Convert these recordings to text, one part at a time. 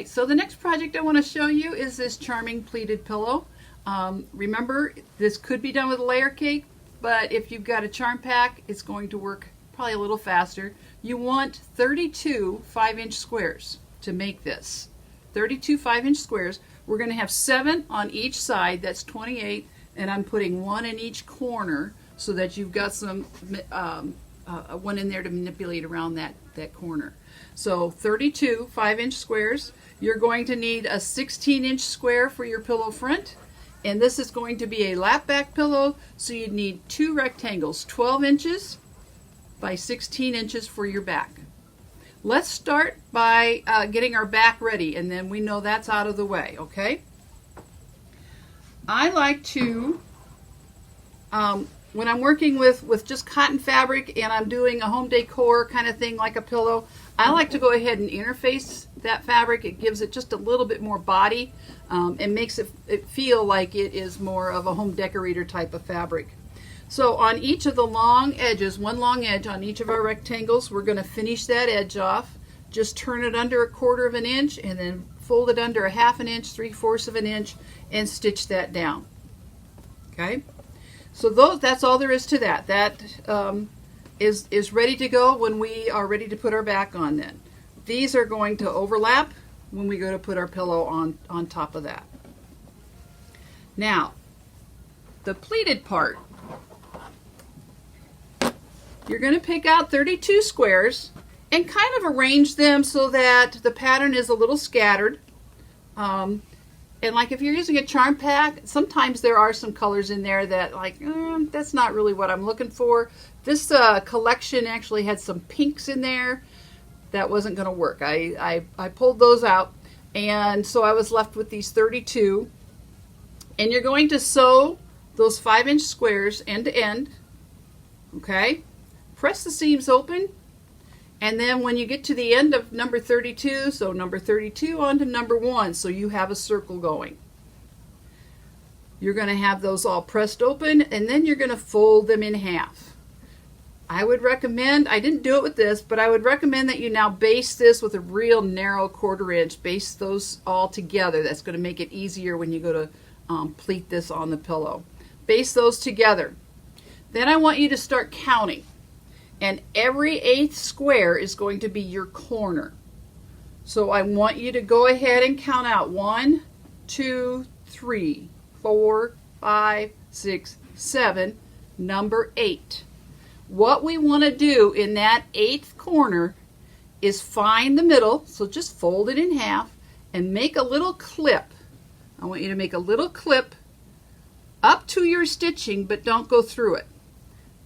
right, so the next project I want to show you is this charming pleated pillow. Remember, this could be done with a layer cake, but if you've got a charm pack, it's going to work probably a little faster. You want 32 5-inch squares to make this. 32 5-inch squares. We're going to have 7 on each side, that's 28, and I'm putting 1 in each corner so that you've got some one in there to manipulate around that corner. So 32 5-inch squares. You're going to need a 16-inch square for your pillow front, and this is going to be a lap back pillow, so you need 2 rectangles, 12 inches by 16 inches for your back. Let's start by getting our back ready, and then we know that's out of the way, okay? I like to, when I'm working with just cotton fabric and I'm doing a home decor kind of thing like a pillow, I like to go ahead and interface that fabric. It gives it just a little bit more body and makes it feel like it is more of a home decorator type of fabric. So on each of the long edges, one long edge on each of our rectangles, we're going to finish that edge off. Just turn it under 1/4 of an inch and then fold it under 1/2 an inch, 3/4 of an inch, and stitch that down. Okay? So that's all there is to that. That is ready to go when we are ready to put our back on then. These are going to overlap when we go to put our pillow on top of that. Now, the pleated part. You're going to pick out 32 squares and kind of arrange them so that the pattern is a little scattered. And like if you're using a charm pack, sometimes there are some colors in there that like, that's not really what I'm looking for. This collection actually had some pinks in there. That wasn't going to work. I pulled those out, and so I was left with these 32. And you're going to sew those 5-inch squares end to end. Okay? Press the seams open, and then when you get to the end of number 32, so number 32 onto number 1, so you have a circle going. You're going to have those all pressed open, and then you're going to fold them in half. I would recommend, I didn't do it with this, but I would recommend that you now baste this with a real narrow 1/4 inch. Baste those all together. That's going to make it easier when you go to pleat this on the pillow. Baste those together. Then I want you to start counting. And every 8th square is going to be your corner. So I want you to go ahead and count out 1, 2, 3, 4, 5, 6, 7, number 8. What we want to do in that 8th corner is find the middle, so just fold it in half and make a little clip. I want you to make a little clip up to your stitching, but don't go through it.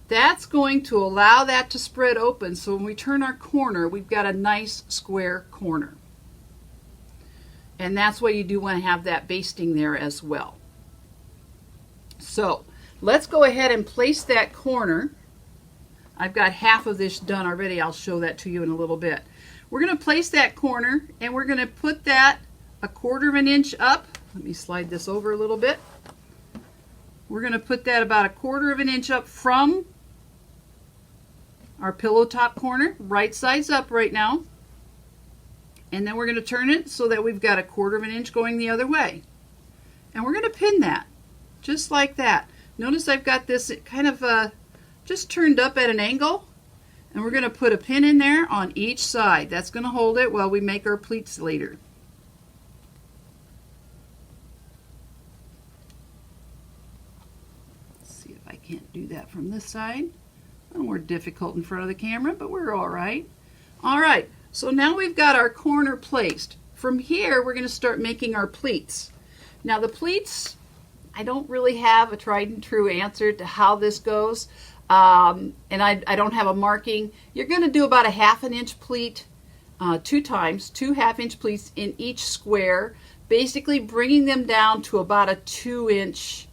That's going to allow that to spread open, so when we turn our corner, we've got a nice square corner. And that's why you do want to have that basting there as well. So let's go ahead and place that corner. I've got half of this done already. I'll show that to you in a little bit. We're going to place that corner, and we're going to put that 1/4 of an inch up. Let me slide this over a little bit. We're going to put that about 1/4 of an inch up from our pillow top corner, right sides up right now. And then we're going to turn it so that we've got 1/4 of an inch going the other way. And we're going to pin that, just like that. Notice I've got this kind of just turned up at an angle. And we're going to put a pin in there on each side. That's going to hold it while we make our pleats later. Let's see if I can't do that from this side. A little more difficult in front of the camera, but we're all right. All right, so now we've got our corner placed. From here, we're going to start making our pleats. Now the pleats, I don't really have a tried and true answer to how this goes, and I don't have a marking. You're going to do about 1/2 an inch pleat 2 times, 2 1/2-inch pleats in each square, basically bringing them down to about a 2-inch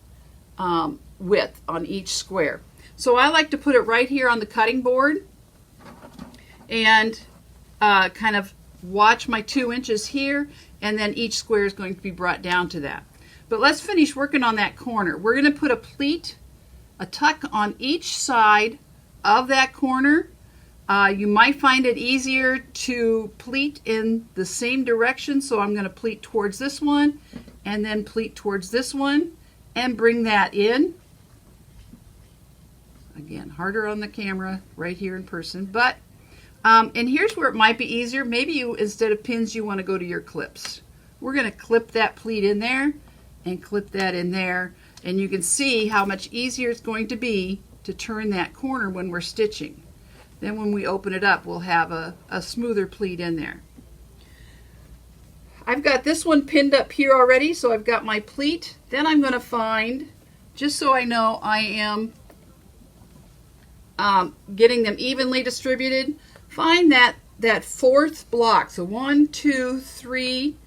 width on each square. So I like to put it right here on the cutting board and kind of watch my 2 inches here, and then each square is going to be brought down to that. But let's finish working on that corner. We're going to put a pleat, a tuck on each side of that corner You might find it easier to pleat in the same direction, so I'm going to pleat towards this one and then pleat towards this one and bring that in. Again, harder on the camera right here in person, but and here's where it might be easier. Maybe you, instead of pins, you want to go to your clips. We're going to clip that pleat in there and clip that in there, and you can see how much easier it's going to be to turn that corner when we're stitching. Then when we open it up, we'll have a smoother pleat in there. I've got this one pinned up here already, so I've got my pleat. Then I'm going to find, just so I know I am getting them evenly distributed, find that fourth block. So 1, 2, 3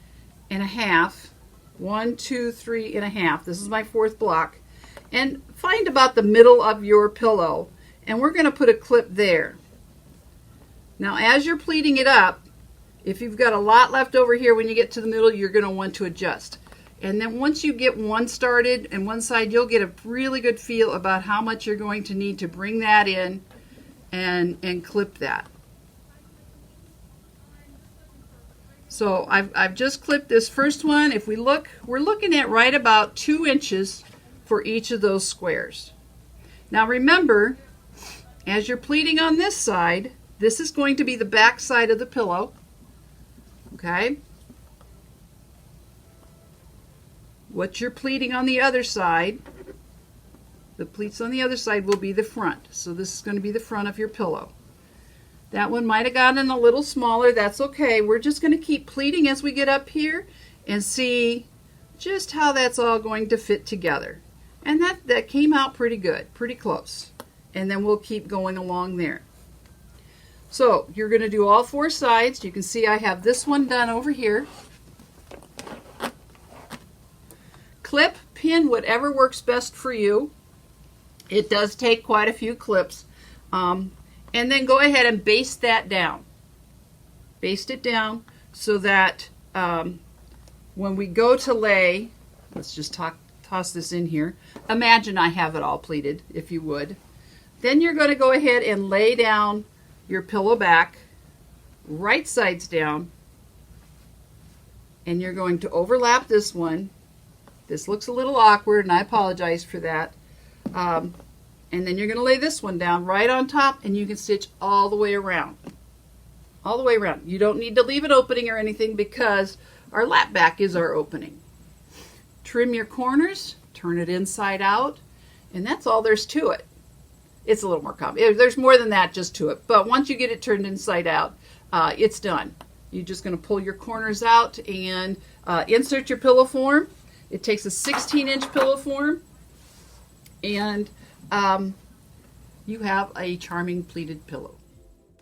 and a half. 1, 2, 3 and a half. This is my fourth block. And find about the middle of your pillow. And we're going to put a clip there. Now as you're pleating it up, if you've got a lot left over here when you get to the middle, you're going to want to adjust. And then once you get one started and one side, you'll get a really good feel about how much you're going to need to bring that in and clip that. So I've just clipped this first one. If we look, we're looking at right about 2 inches for each of those squares. Now remember, as you're pleating on this side, this is going to be the back side of the pillow. Okay? What you're pleating on the other side, the pleats on the other side will be the front. So this is going to be the front of your pillow. That one might have gotten a little smaller. That's okay. We're just going to keep pleating as we get up here and see just how that's all going to fit together. And that came out pretty good, pretty close. And then we'll keep going along there. So you're going to do all 4 sides. You can see I have this one done over here. Clip, pin, whatever works best for you. It does take quite a few clips. And then go ahead and baste that down. Baste it down so that when we go to lay, let's just toss this in here. Imagine I have it all pleated, if you would. Then you're going to go ahead and lay down your pillow back, right sides down, and you're going to overlap this one. This looks a little awkward, and I apologize for that. And then you're going to lay this one down right on top, and you can stitch all the way around. All the way around. You don't need to leave an opening or anything because our lap back is our opening. Trim your corners, turn it inside out, and that's all there's to it. It's a little more complicated. There's more than that just to it. But once you get it turned inside out, it's done. You're just going to pull your corners out and insert your pillow form. It takes a 16-inch pillow form, and you have a charming pleated pillow.